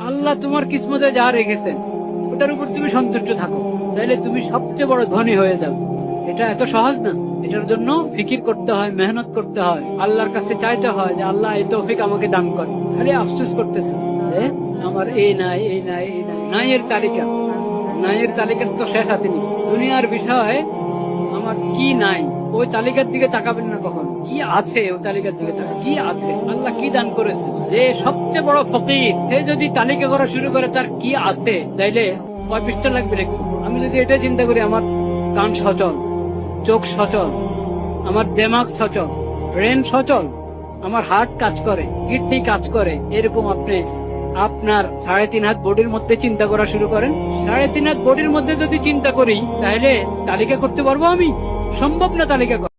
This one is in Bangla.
আল্লাহ তোমার কিসমতে যা রেখেছেন ওটার উপর তুমি সন্তুষ্ট থাকো, তাহলে তুমি সবচেয়ে বড় ধনী হয়ে যাবে। এটা এত সহজ না। এটার জন্য ফিকির করতে হয়, মেহনত করতে হয়, আল্লাহর কাছে চাইতে হয় যে আল্লাহ এই তৌফিক আমাকে দান করে। খালি আফসোস করতেছে যে আমার এই নাই, এই নাই, এই নাই, নাই এর তালিকা, নাই এর তালিকার তো শেষ আসেনি। দুনিয়ার বিষয় আমার কি নাই ওই তালিকার দিকে তাকাবেন না, কখন কি আছে ওই তালিকার দিকে তাকান। কি আছে, আল্লাহ কি দান করেছে। যে সবচেয়ে বড় ফকির সে যদি তালিকা করা শুরু করে তার কি আছে, তাইলে কয় পৃষ্ঠা লাগবে দেখুন। আমি যদি এটা চিন্তা করি, আমার কান সচল, চোখ সচল, আমার দেমাগ সচল, ব্রেন সচল, আমার হার্ট কাজ করে, কিডনি কাজ করে, এরকম আপনি আপনার 3.5 হাত বডির মধ্যে চিন্তা করা শুরু করেন। 3.5 হাত বডির মধ্যে যদি চিন্তা করি, তাহলে তালিকা করতে পারবো আমি? সম্ভব না তালিকা করা।